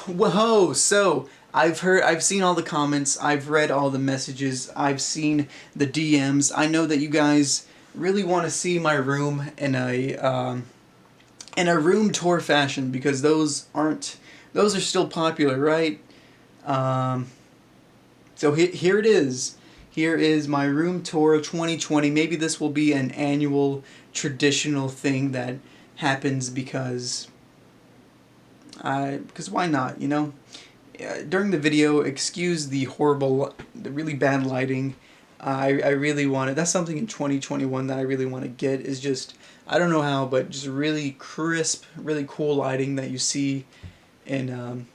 Whoa! So I've seen all the comments. I've read all the messages. I've seen the DMs. I know that you guys really want to see my room in a room tour fashion because those are still popular, right? Um, so here it is. Here is my room tour of 2020. Maybe this will be an annual traditional thing that happens because why not, you know? During the video, excuse the really bad lighting. I really wanted, that's something in 2021 that I really want to get is just, I don't know how, but just really crisp, really cool lighting that you see in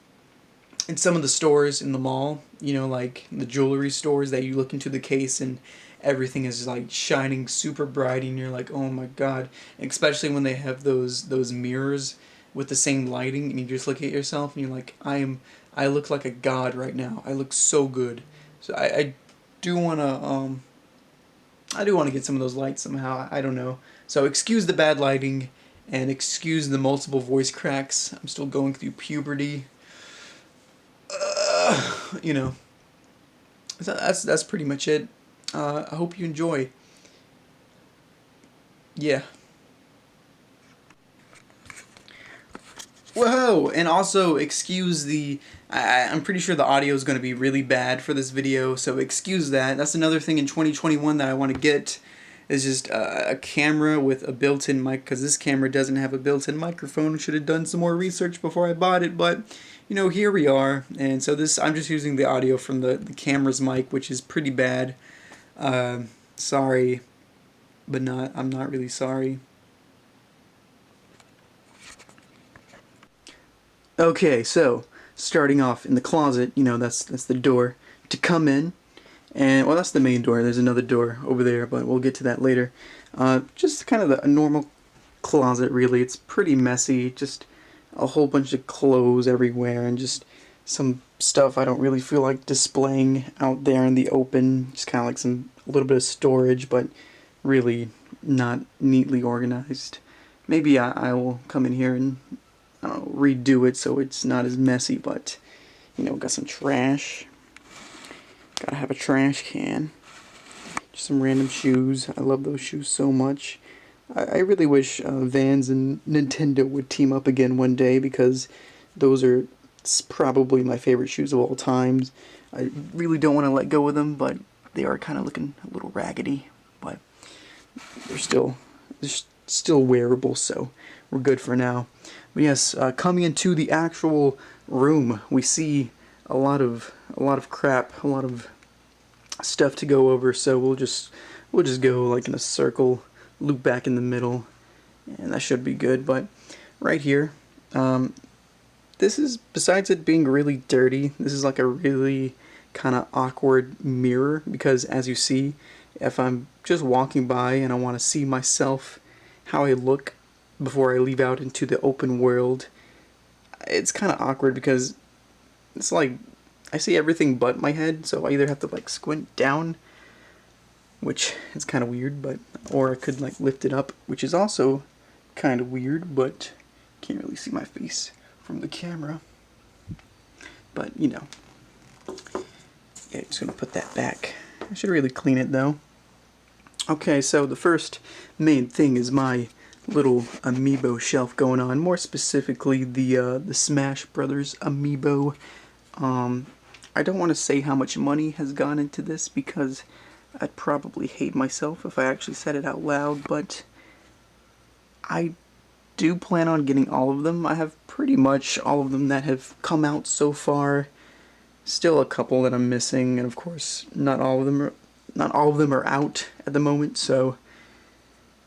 some of the stores in the mall, you know, like the jewelry stores that you look into the case and everything is like shining super bright and you're like, oh my god. And especially when they have those mirrors with the same lighting and you just look at yourself and you're like, I look like a god right now. I look so good. So I do wanna I do want to get some of those lights somehow. I don't know. So excuse the bad lighting and excuse the multiple voice cracks. I'm still going through puberty. You know, so that's pretty much it. I hope you enjoy. Yeah. Whoa! And also excuse the. I'm pretty sure the audio is going to be really bad for this video, so excuse that. That's another thing in 2021 that I want to get. Is just a camera with a built-in mic, because this camera doesn't have a built-in microphone. Should have done some more research before I bought it, but you know, here we are. And so I'm just using the audio from the camera's mic, which is pretty bad. Sorry, but I'm not really sorry. Okay, so starting off in the closet, you know, that's the door to come in. And, well, that's the main door. There's another door over there, but we'll get to that later. Just kind of a normal closet, really. It's pretty messy. Just a whole bunch of clothes everywhere and just some stuff I don't really feel like displaying out there in the open. Just kind of like a little bit of storage, but really not neatly organized. Maybe I will come in here and, I don't know, redo it so it's not as messy, but, you know, got some trash. Gotta have a trash can. Just some random shoes. I love those shoes so much. I really wish Vans and Nintendo would team up again one day because those are probably my favorite shoes of all times. I really don't want to let go of them, but they are kind of looking a little raggedy. But they're still wearable, so we're good for now. But yes, coming into the actual room, we see a lot of crap, a lot of stuff to go over, so we'll just go like in a circle, loop back in the middle, and that should be good. But right here, this is, besides it being really dirty, this is like a really kind of awkward mirror, because as you see, if I'm just walking by and I want to see myself, how I look before I leave out into the open world, it's kind of awkward because it's like I see everything but my head, so I either have to like squint down, which is kind of weird, or I could like lift it up, which is also kind of weird, but can't really see my face from the camera. But you know, yeah, just gonna put that back. I should really clean it though. Okay, so the first main thing is my little amiibo shelf going on. More specifically, the Smash Brothers amiibo. I don't want to say how much money has gone into this because I'd probably hate myself if I actually said it out loud, but I do plan on getting all of them. I have pretty much all of them that have come out so far. Still a couple that I'm missing, and of course not all of them are out at the moment, so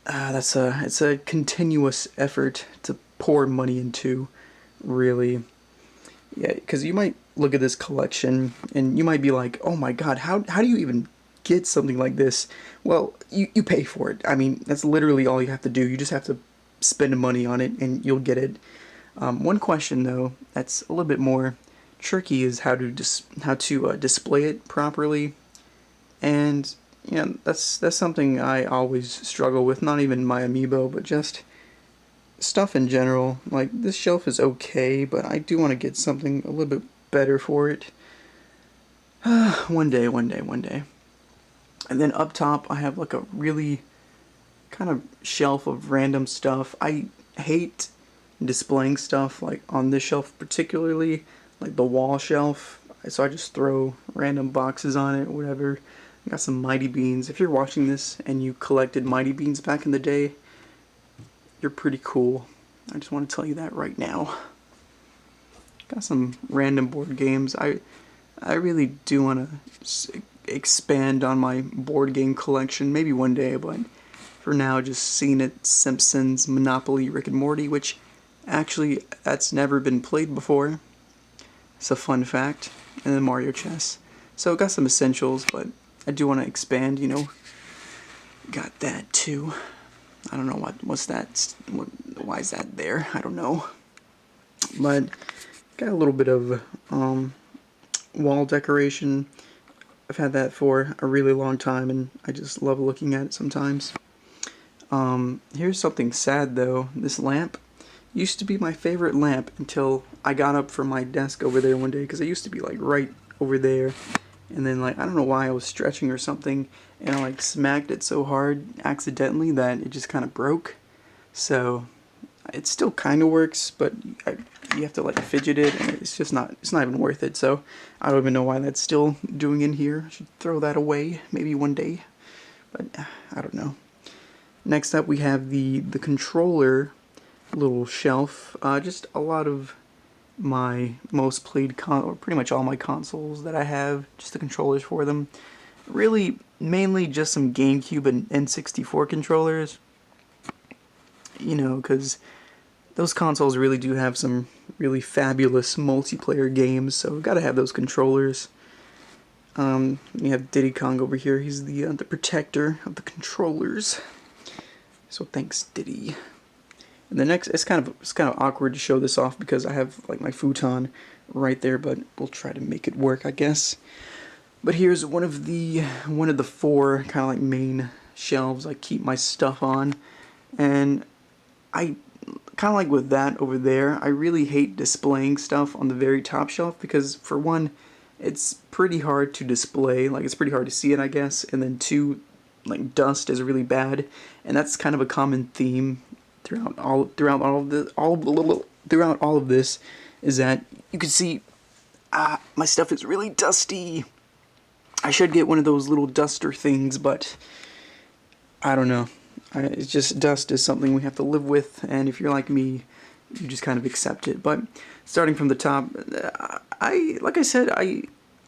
it's a continuous effort to pour money into, really. Yeah, because you might look at this collection and you might be like, oh my god, how do you even get something like this? Well, you pay for it. I mean, that's literally all you have to do. You just have to spend money on it and you'll get it. One question though that's a little bit more tricky is how to display it properly, and you know, that's something I always struggle with. Not even my amiibo, but just stuff in general, like this shelf is okay, but I do want to get something a little bit better for it. One day, one day, one day. And then up top, I have like a really kind of shelf of random stuff. I hate displaying stuff like on this shelf particularly, like the wall shelf. So I just throw random boxes on it, whatever. I got some Mighty Beans. If you're watching this and you collected Mighty Beans back in the day, you're pretty cool. I just want to tell you that right now. Got some random board games. I really do want to expand on my board game collection, maybe one day, but for now, just seeing it, Simpsons, Monopoly, Rick and Morty, which actually, that's never been played before. It's a fun fact. And then Mario Chess. So, got some essentials, but I do want to expand, you know. Got that too. I don't know what's that, why is that there? I don't know. But, got a little bit of wall decoration. I've had that for a really long time, and I just love looking at it sometimes. Here's something sad though. This lamp used to be my favorite lamp until I got up from my desk over there one day, because it used to be like right over there, and then like I don't know why I was stretching or something, and I like smacked it so hard accidentally that it just kind of broke. So it still kind of works, but you have to like fidget it, and it's not even worth it. So I don't even know why that's still doing in here. I should throw that away maybe one day, but I don't know. Next up we have the controller little shelf. Just a lot of my most played or pretty much all my consoles that I have, just the controllers for them. Really, mainly just some GameCube and N64 controllers. You know, because those consoles really do have some really fabulous multiplayer games, so we've got to have those controllers. We have Diddy Kong over here. He's the protector of the controllers. So thanks, Diddy. And the next, it's kind of awkward to show this off because I have like my futon right there, but we'll try to make it work, I guess. But here's one of the four kind of like main shelves I keep my stuff on, and I kind of like with that over there, I really hate displaying stuff on the very top shelf because for one, it's pretty hard to display, like it's pretty hard to see it, I guess, and then two, like dust is really bad, and that's kind of a common theme throughout all of this is that you can see my stuff is really dusty. I should get one of those little duster things, but I don't know. It's just dust is something we have to live with, and if you're like me, you just kind of accept it. But starting from the top, like I said, I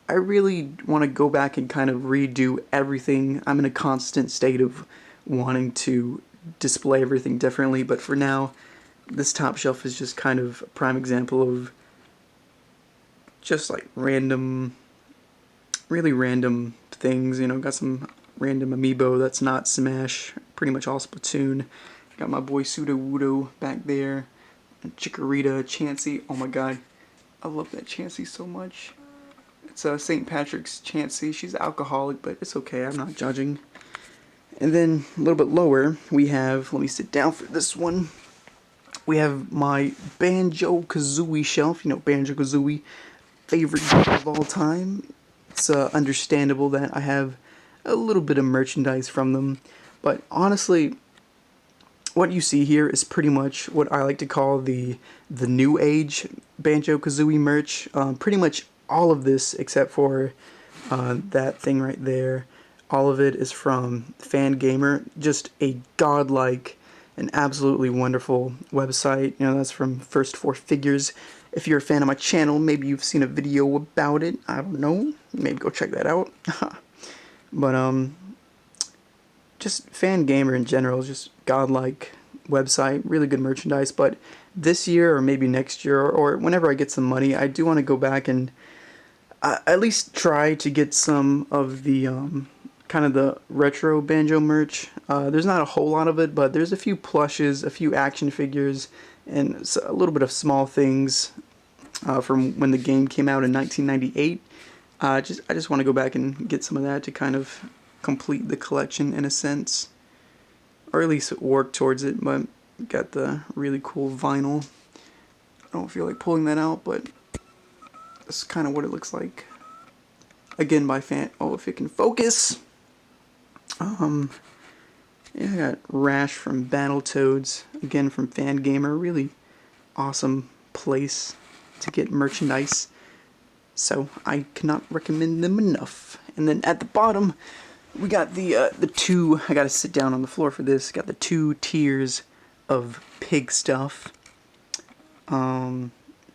really want to go back and kind of redo everything. I'm in a constant state of wanting to display everything differently, but for now, this top shelf is just kind of a prime example of just like random, really random things. You know, got some random amiibo that's not Smash, pretty much all Splatoon. Got my boy Sudowoodo back there, and Chikorita, Chansey. Oh my god, I love that Chansey so much. It's St. Patrick's Chansey. She's alcoholic, but it's okay, I'm not judging. And then a little bit lower, we have, let me sit down for this one, we have my Banjo-Kazooie shelf. You know, Banjo-Kazooie, favorite game of all time. It's understandable that I have a little bit of merchandise from them, but honestly, what you see here is pretty much what I like to call the new age Banjo-Kazooie merch. Pretty much all of this, except for that thing right there, all of it is from Fangamer, just a godlike and absolutely wonderful website. You know, that's from First Four Figures. If you're a fan of my channel, maybe you've seen a video about it. I don't know. Maybe go check that out. But just Fangamer in general is just godlike website, really good merchandise. But this year, or maybe next year, or whenever I get some money, I do want to go back and at least try to get some of the kind of the retro Banjo merch. There's not a whole lot of it, but there's a few plushes, a few action figures, and a little bit of small things from when the game came out in 1998. I just want to go back and get some of that to kind of complete the collection in a sense, or at least work towards it. But got the really cool vinyl. I don't feel like pulling that out, but that's kind of what it looks like. Again, by fan. Oh, if it can focus. Yeah, I got Rash from Battletoads. Again, from Fangamer. Really awesome place to get merchandise. So I cannot recommend them enough. And then at the bottom, we got the two. I gotta sit down on the floor for this. Got the 2 tiers of pig stuff.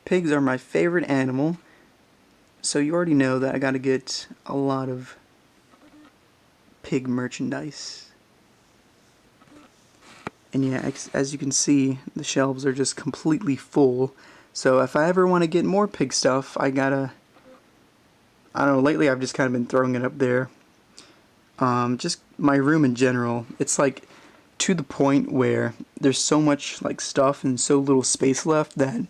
Pigs are my favorite animal, so you already know that I gotta get a lot of pig merchandise. And yeah, as you can see, the shelves are just completely full. So if I ever want to get more pig stuff, I don't know, lately I've just kind of been throwing it up there. Just my room in general, it's like to the point where there's so much like stuff and so little space left that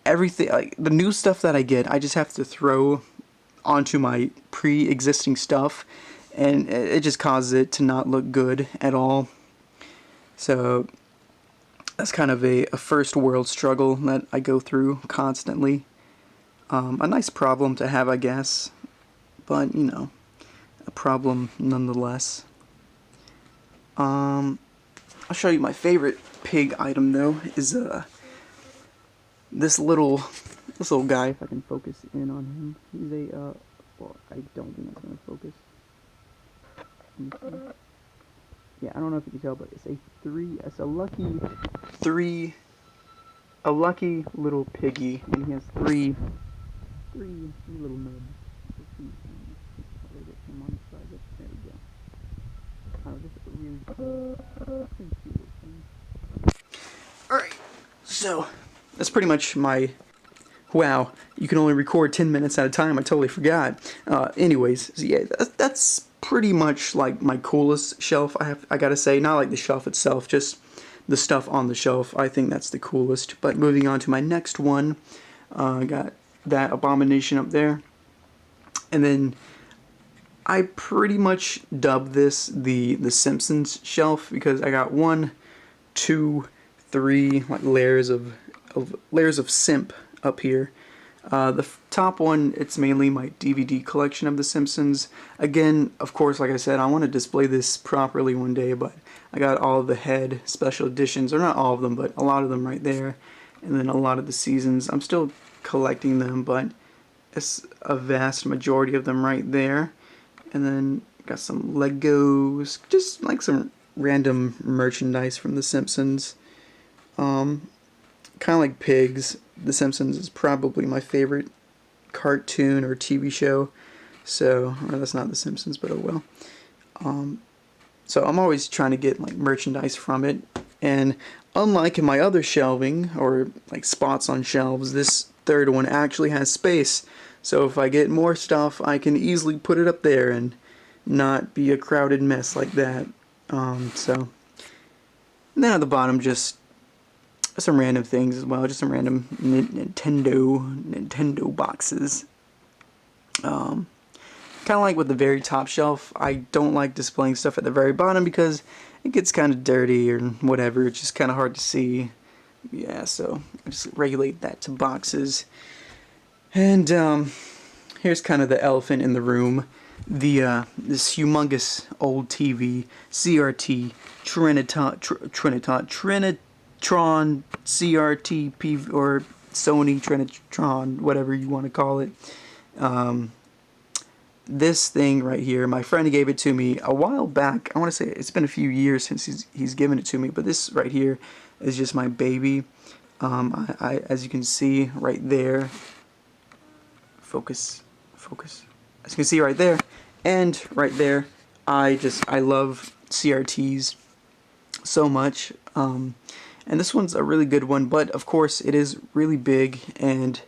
everything, like the new stuff that I get, I just have to throw onto my pre-existing stuff, and it just causes it to not look good at all. So that's kind of a first world struggle that I go through constantly. A nice problem to have, I guess, but you know, a problem nonetheless. I'll show you my favorite pig item though, is this little guy, if I can focus in on him. He's a well, I don't think that's gonna focus. Yeah, I don't know if you can tell, but it's a lucky little piggy, and he has three little nubs. Alright, so that's pretty much my... Wow, you can only record 10 minutes at a time, I totally forgot. Anyways, so yeah, that's pretty much like my coolest shelf, I gotta say. Not like the shelf itself, just the stuff on the shelf. I think that's the coolest. But moving on to my next one, I got that abomination up there. And then I pretty much dubbed this the Simpsons shelf, because I got 1, 2, 3 like layers of simp up here. The top one, it's mainly my DVD collection of The Simpsons. Again, of course, like I said, I want to display this properly one day, but I got all of the head special editions, or not all of them, but a lot of them right there, and then a lot of the seasons. I'm still collecting them, but it's a vast majority of them right there. And then got some Legos, just like some random merchandise from The Simpsons. Kind of like pigs, The Simpsons is probably my favorite cartoon or TV show. So, or that's not The Simpsons, but oh well. So I'm always trying to get like merchandise from it. And unlike in my other shelving, or like spots on shelves, this third one actually has space. So if I get more stuff, I can easily put it up there and not be a crowded mess like that. So, and then at the bottom, just some random things as well, just some random Nintendo boxes. Kind of like with the very top shelf, I don't like displaying stuff at the very bottom because it gets kind of dirty or whatever. It's just kind of hard to see. Yeah, so I just regulate that to boxes. And here's kind of the elephant in the room. This humongous old TV, CRT, Trinitron, CRT, or Sony Trinitron, whatever you want to call it. This thing right here, my friend gave it to me a while back. I want to say it's been a few years since he's given it to me, but this right here is just my baby. I as you can see right there, focus. As you can see right there, and right there, I love CRTs so much. And this one's a really good one, but of course it is really big, and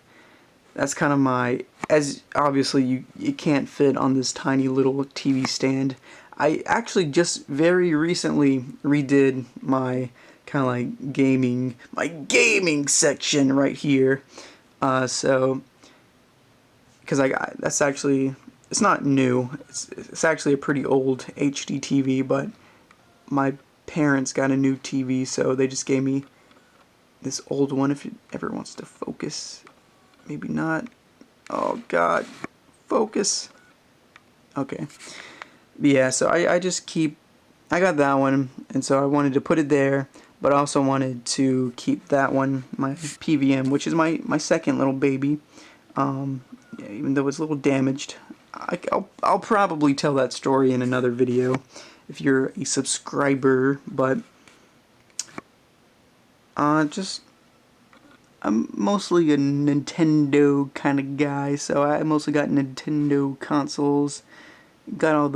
that's kind of my, as obviously you can't fit on this tiny little TV stand. I actually just very recently redid my kind of like gaming section right here. So because that's actually, it's not new. It's actually a pretty old HD TV, but my parents got a new TV, so they just gave me this old one. If it ever wants to focus, maybe not. Oh God, focus. Okay. Yeah, so I just I got that one, and so I wanted to put it there, but I also wanted to keep that one, my PVM, which is my second little baby. Yeah, even though it's a little damaged. I'll probably tell that story in another video if you're a subscriber, but just I'm mostly a Nintendo kind of guy, so I mostly got Nintendo consoles. Got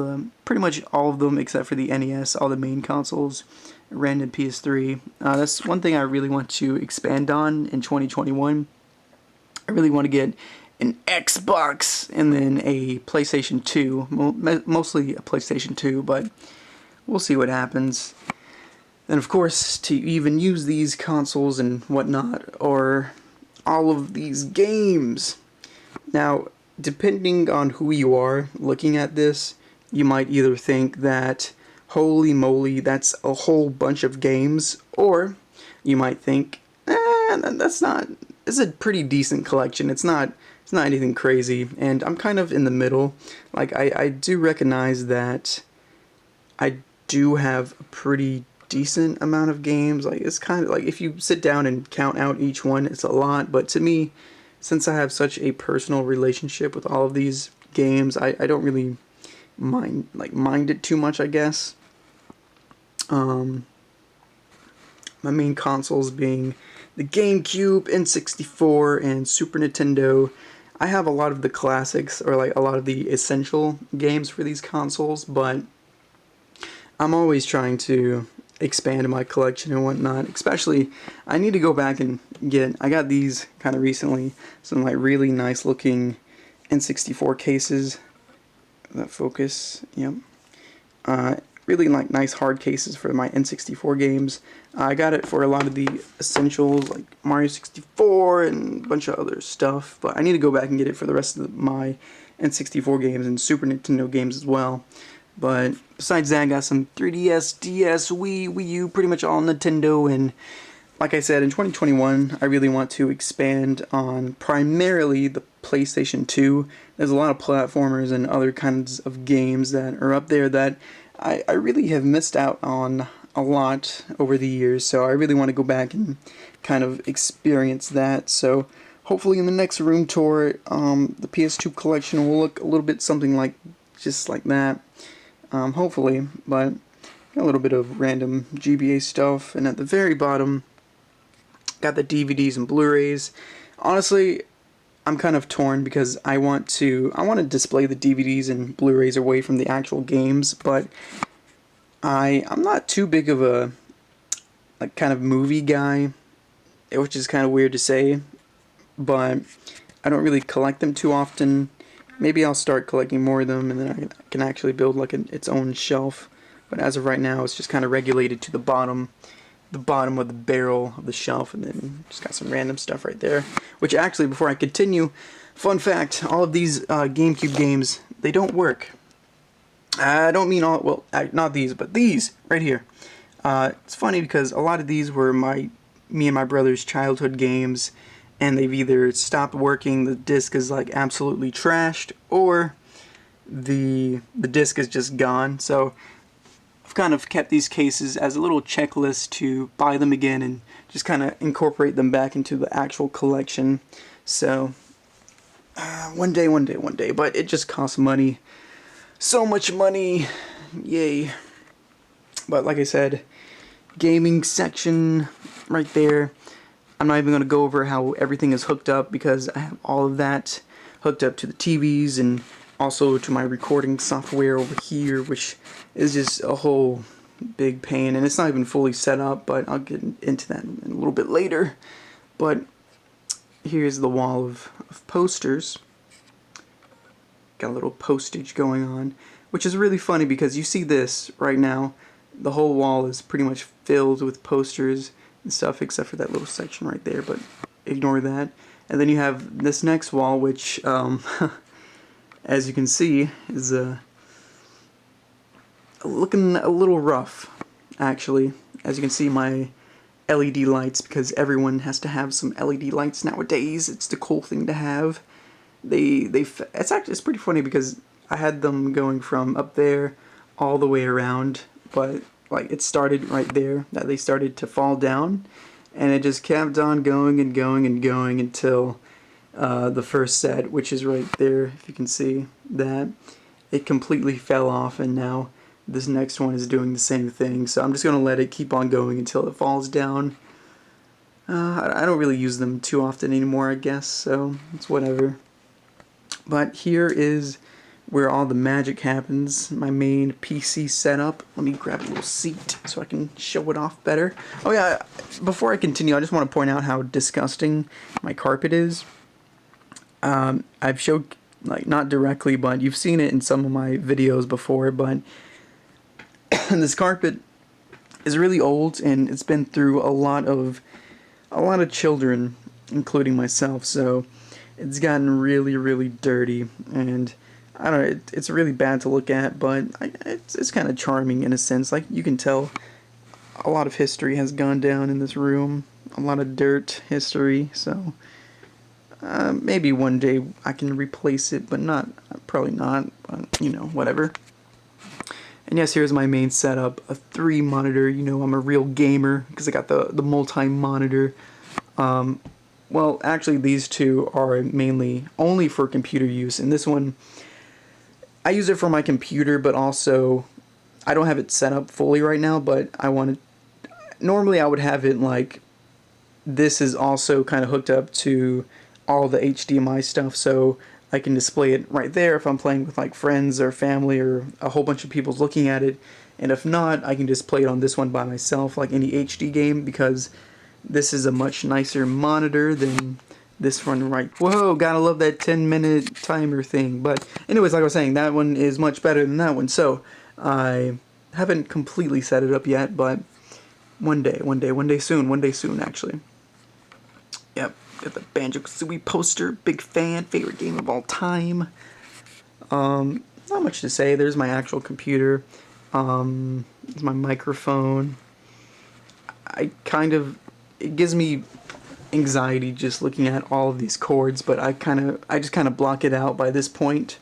pretty much all of them except for the NES, all the main consoles, ran in PS3. That's one thing I really want to expand on in 2021. I really want to get an Xbox and then a PlayStation 2, mostly a PlayStation 2, but we'll see what happens. And of course, to even use these consoles and whatnot, or all of these games. Now, depending on who you are looking at this, you might either think that, holy moly, that's a whole bunch of games, or you might think, that's not, it's a pretty decent collection. It's not anything crazy, and I'm kind of in the middle. Like, I do recognize that I do have a pretty decent amount of games. Like, it's kind of like, if you sit down and count out each one, it's a lot, but to me, since I have such a personal relationship with all of these games, I don't really mind it too much, I guess. My main consoles being the GameCube, N64, and Super Nintendo. I have a lot of the classics, or like a lot of the essential games for these consoles, but I'm always trying to expand my collection and whatnot. Especially, I need to go back and I got these kind of recently, some like really nice looking N64 cases. That focus, yep. Really like nice hard cases for my N64 games. I got it for a lot of the essentials like Mario 64 and a bunch of other stuff, but I need to go back and get it for the rest of my N64 games and Super Nintendo games as well. But besides that, I got some 3DS, DS, Wii U, pretty much all Nintendo, and like I said, in 2021, I really want to expand on primarily the PlayStation 2. There's a lot of platformers and other kinds of games that are up there that I really have missed out on a lot over the years, so I really want to go back and kind of experience that. So hopefully in the next room tour, the PS2 collection will look a little bit something like just like that. Hopefully, but got a little bit of random GBA stuff, and at the very bottom, got the DVDs and Blu-rays. Honestly, I'm kind of torn because I want to display the DVDs and Blu-rays away from the actual games, but I'm not too big of a like kind of movie guy, which is kind of weird to say, but I don't really collect them too often. Maybe I'll start collecting more of them, and then I can actually build like its own shelf. But as of right now, it's just kind of regulated to the bottom of the barrel of the shelf, and then just got some random stuff right there. Which actually, before I continue, fun fact: all of these GameCube games, they don't work. I don't mean all. Well, not these, but these right here. It's funny because a lot of these were me and my brother's childhood games, and they've either stopped working, the disc is like absolutely trashed, or the disc is just gone. So I've kind of kept these cases as a little checklist to buy them again and just kind of incorporate them back into the actual collection. So one day, but it just costs money. So much money. Yay. But like I said, gaming section right there. I'm not even going to go over how everything is hooked up because I have all of that hooked up to the TVs and also to my recording software over here, which is just a whole big pain, and it's not even fully set up, but I'll get into that in a little bit later. But here's the wall of posters. Got a little postage going on, which is really funny because you see this right now. The whole wall is pretty much filled with posters and stuff except for that little section right there, but ignore that. And then you have this next wall, which as you can see is looking a little rough. actually. As you can see, my LED lights, because everyone has to have some LED lights nowadays. It's the cool thing to have. It's pretty funny because I had them going from up there all the way around, but like it started right there, that they started to fall down, and it just kept on going and going and going until the first set, which is right there, if you can see that. It completely fell off, and now this next one is doing the same thing, so I'm just going to let it keep on going until it falls down. I don't really use them too often anymore, I guess, so it's whatever. But here is where all the magic happens, my main PC setup. Let me grab a little seat so I can show it off better. Oh yeah, before I continue, I just want to point out how disgusting my carpet is. I've showed, like, not directly, but you've seen it in some of my videos before, but this carpet is really old, and it's been through a lot of children, including myself, so it's gotten really, really dirty, and I don't know, it's really bad to look at, but it's kind of charming in a sense. Like, you can tell a lot of history has gone down in this room, a lot of dirt history, so maybe one day I can replace it, but probably not, but you know, whatever. And yes, here's my main setup, a 3 monitor. You know, I'm a real gamer because I got the multi-monitor. Well, actually these two are mainly only for computer use, and this one, I use it for my computer, but also, I don't have it set up fully right now, but normally I would have it like, this is also kind of hooked up to all the HDMI stuff, so I can display it right there if I'm playing with like friends or family or a whole bunch of people looking at it, and if not, I can just play it on this one by myself like any HD game, because this is a much nicer monitor than this one right. Whoa, gotta love that 10-minute timer thing. But anyways, like I was saying, that one is much better than that one, so I haven't completely set it up yet, but one day soon actually. Yep, got the Banjo-Kazooie poster, big fan, favorite game of all time. Not much to say. There's my actual computer. There's my microphone. It gives me anxiety just looking at all of these chords, but I just kind of block it out by this point.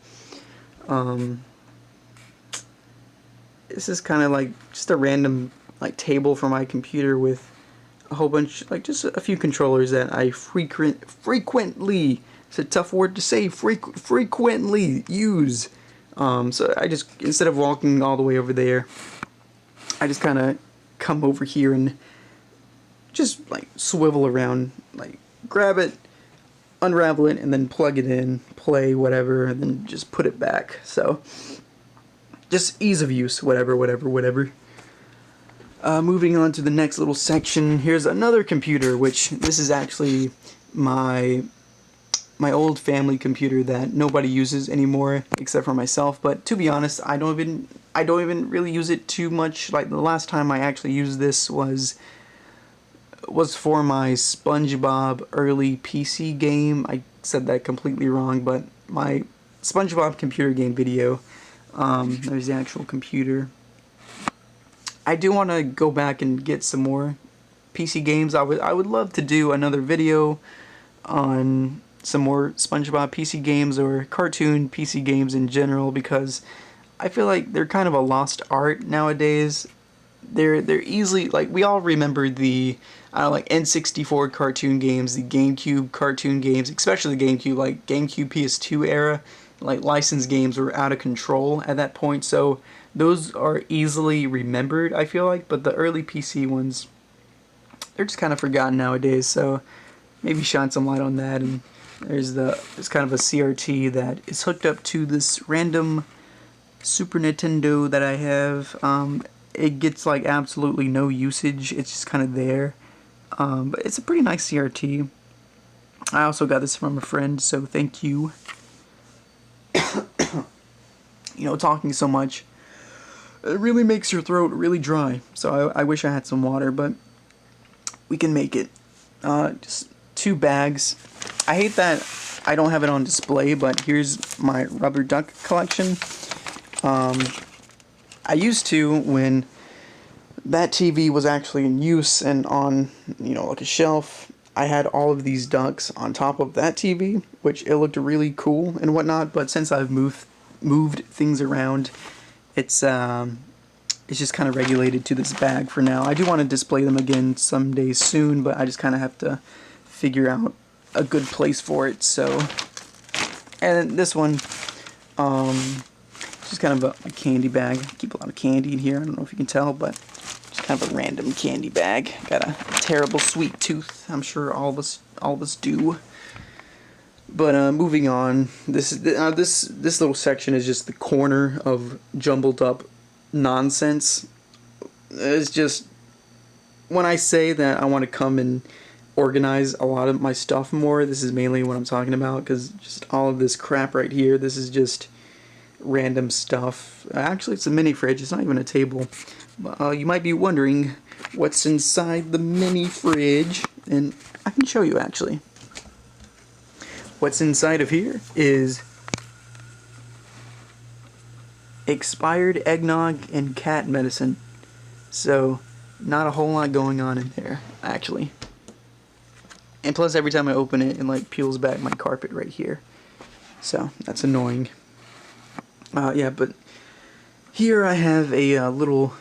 This is kind of like just a random like table for my computer with a whole bunch, like just a few controllers that I frequently, it's a tough word to say, frequently use. So I just, instead of walking all the way over there, I just kind of come over here and just like swivel around, like grab it, unravel it, and then plug it in, play whatever, and then just put it back. So just ease of use, whatever. Moving on to the next little section, here's another computer, which this is actually my old family computer that nobody uses anymore except for myself. But to be honest, I don't even really use it too much. Like, the last time I actually used this was for my SpongeBob early PC game. I said that completely wrong, but my SpongeBob computer game video. There's the actual computer. I do want to go back and get some more PC games. I would love to do another video on some more SpongeBob PC games or cartoon PC games in general, because I feel like they're kind of a lost art nowadays. They're easily, like, we all remember the like N64 cartoon games, the GameCube cartoon games, especially the GameCube, like GameCube PS2 era. Like, licensed games were out of control at that point, so those are easily remembered, I feel like, but the early PC ones, they're just kind of forgotten nowadays, so maybe shine some light on that. And there's kind of a CRT that is hooked up to this random Super Nintendo that I have. It gets like absolutely no usage, it's just kind of there, but it's a pretty nice CRT. I also got this from a friend, so thank you. You know, talking so much, it really makes your throat really dry, so I wish I had some water, but we can make it. Just 2 bags. I hate that I don't have it on display, but here's my rubber duck collection. I used to, when that TV was actually in use and on, like a shelf. I had all of these ducks on top of that TV, which it looked really cool and whatnot. But since I've moved things around, it's just kind of regulated to this bag for now. I do want to display them again someday soon, but I just kind of have to figure out a good place for it. So, and this one, just kind of a candy bag. I keep a lot of candy in here. I don't know if you can tell, but just kind of a random candy bag. Got a terrible sweet tooth. I'm sure all of us do. But moving on, this little section is just the corner of jumbled up nonsense. It's just, when I say that I want to come and organize a lot of my stuff more, this is mainly what I'm talking about, because just all of this crap right here, this is just random stuff. Actually, it's a mini fridge. It's not even a table. You might be wondering what's inside the mini fridge, and I can show you actually. What's inside of here is expired eggnog and cat medicine. So, not a whole lot going on in there, actually. And plus, every time I open it, it like peels back my carpet right here. So, that's annoying. Yeah, but here I have a little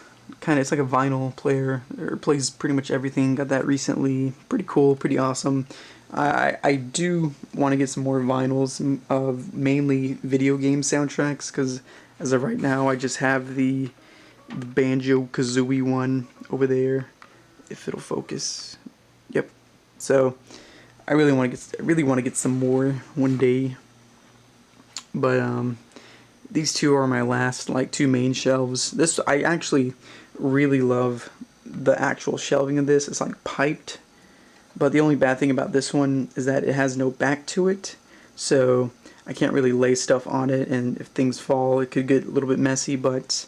it's like a vinyl player. It plays pretty much everything. Got that recently. Pretty cool, pretty awesome. I do want to get some more vinyls of mainly video game soundtracks, because as of right now I just have the Banjo-Kazooie one over there. If it'll focus. Yep. So I really want to get some more one day. But these two are my last two main shelves. This, I actually really love the actual shelving of this. It's like piped. But the only bad thing about this one is that it has no back to it. So I can't really lay stuff on it, and if things fall it could get a little bit messy. But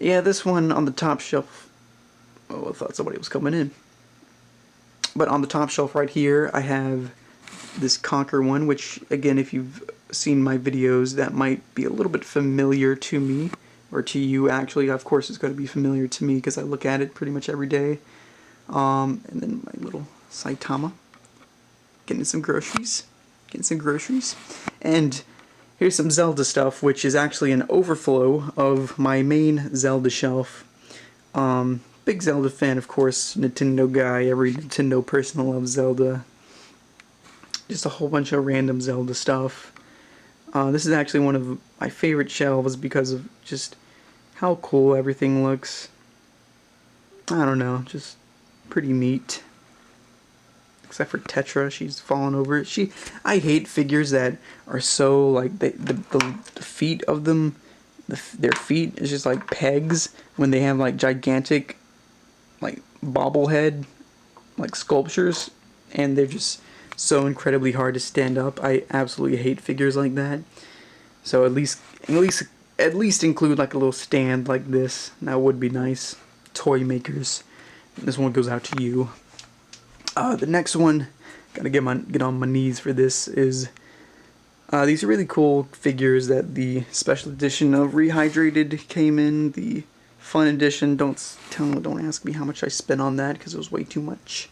yeah, this one on the top shelf, oh, I thought somebody was coming in. But on the top shelf right here I have this Conquer one, which again, if you've seen my videos, that might be a little bit familiar to me, or to you actually. Of course it's going to be familiar to me because I look at it pretty much every day. And then my little Saitama, getting some groceries, and here's some Zelda stuff, which is actually an overflow of my main Zelda shelf. Big Zelda fan, of course, Nintendo guy, every Nintendo person loves Zelda. Just a whole bunch of random Zelda stuff. This is actually one of my favorite shelves because of just how cool everything looks. I don't know, just pretty neat. Except for Tetra, she's fallen over it. I hate figures that are so like the feet of them, their feet is just like pegs when they have like gigantic like bobblehead like sculptures, and they're just so incredibly hard to stand up. I absolutely hate figures like that. So at least include like a little stand like this. That would be nice. Toy makers. This one goes out to you. The next one, gotta get on my knees for this, is these are really cool figures that the special edition of Rehydrated came in. The Fun edition. Don't ask me how much I spent on that because it was way too much.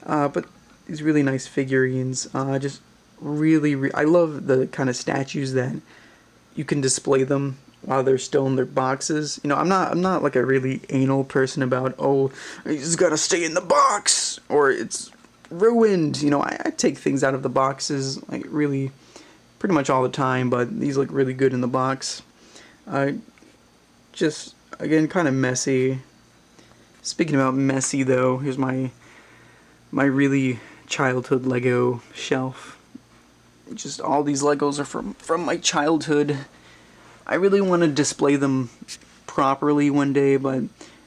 But these really nice figurines. Just really, I love the kind of statues that you can display them while they're still in their boxes. I'm not like a really anal person about, oh, you just gotta stay in the box or it's ruined. I take things out of the boxes like really pretty much all the time, but these look really good in the box. Just again kind of messy. Speaking about messy though, here's my really childhood Lego shelf. Just all these Legos are from my childhood. I really want to display them properly one day, but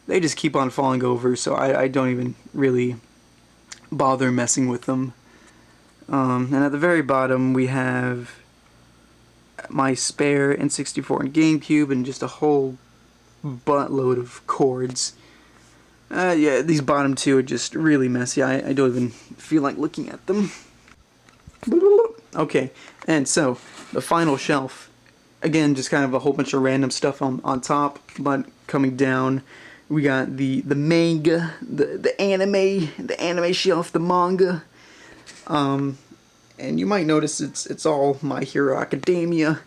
they just keep on falling over, so I don't even really bother messing with them. And at the very bottom we have my spare N64 and GameCube and just a whole buttload of cords. Yeah, these bottom two are just really messy. I don't even feel like looking at them. Okay, and so the final shelf, again, just kind of a whole bunch of random stuff on top, but coming down, We got the manga, the anime shelf, the manga. And you might notice it's all My Hero Academia,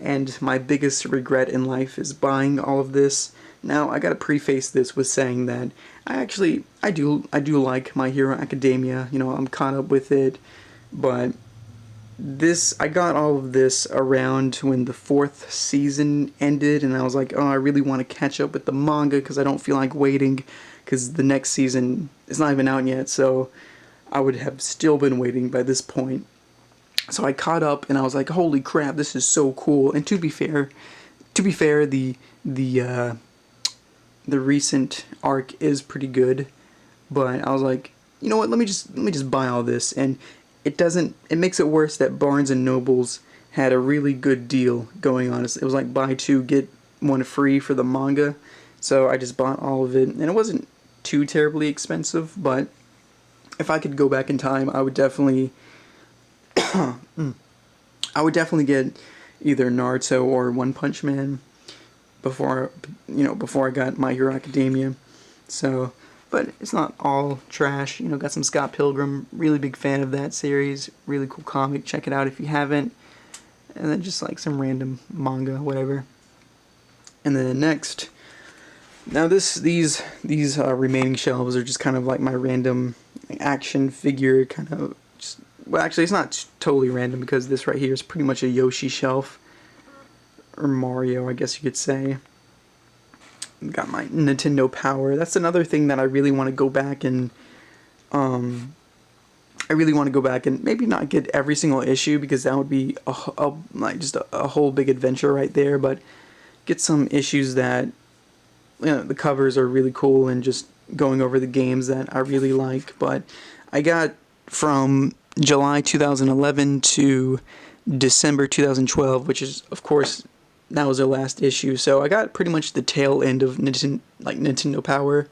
and my biggest regret in life is buying all of this. Now I gotta preface this with saying that I do like My Hero Academia. You know, I'm caught up with it, but I got all of this around when the 4th season ended, and I was like, oh, I really want to catch up with the manga because I don't feel like waiting, because the next season is not even out yet, so I would have still been waiting by this point. So I caught up, and I was like, holy crap, this is so cool. And to be fair, the recent arc is pretty good, but I was like, you know what? Let me just buy all this, and it makes it worse that Barnes and Nobles had a really good deal going on. It was like buy two get one free for the manga, so I just bought all of it, and it wasn't too terribly expensive. But if I could go back in time, I would definitely get either Naruto or One Punch Man before I got My Hero Academia. So, but it's not all trash. You know, got some Scott Pilgrim. Really big fan of that series. Really cool comic. Check it out if you haven't. And then just like some random manga, whatever. And then next, now these remaining shelves are just kind of like my random action figure kind of. Well, actually, it's not totally random because this right here is pretty much a Yoshi shelf. Or Mario, I guess you could say. Got my Nintendo Power. That's another thing that I really want to go back and maybe not get every single issue, because that would be just a whole big adventure right there, but get some issues that, you know, the covers are really cool and just going over the games that I really like. But I got from July 2011 to December 2012, which is, of course, that was their last issue. So I got pretty much the tail end of Nintendo Power.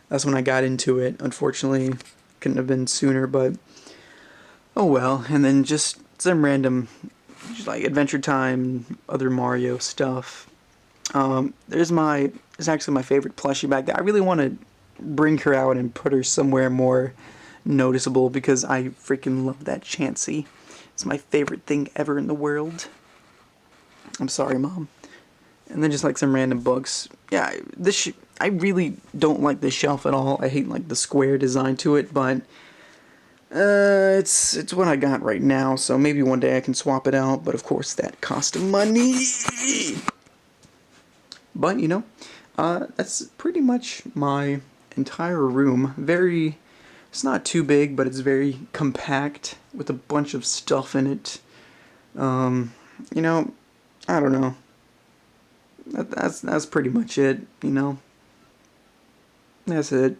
That's when I got into it. Unfortunately, couldn't have been sooner, but oh well. And then just some random, just like Adventure Time, other Mario stuff. There's actually my favorite plushie back there. I really want to bring her out and put her somewhere more noticeable, because I freaking love that Chansey. It's my favorite thing ever in the world. I'm sorry, Mom. And then just like some random books. Yeah, I really don't like this shelf at all. I hate like the square design to it, but it's what I got right now. So maybe one day I can swap it out, but of course that costs money. But you know, that's pretty much my entire room. It's not too big, but it's very compact with a bunch of stuff in it. You know, I don't know. That's pretty much it, you know. That's it.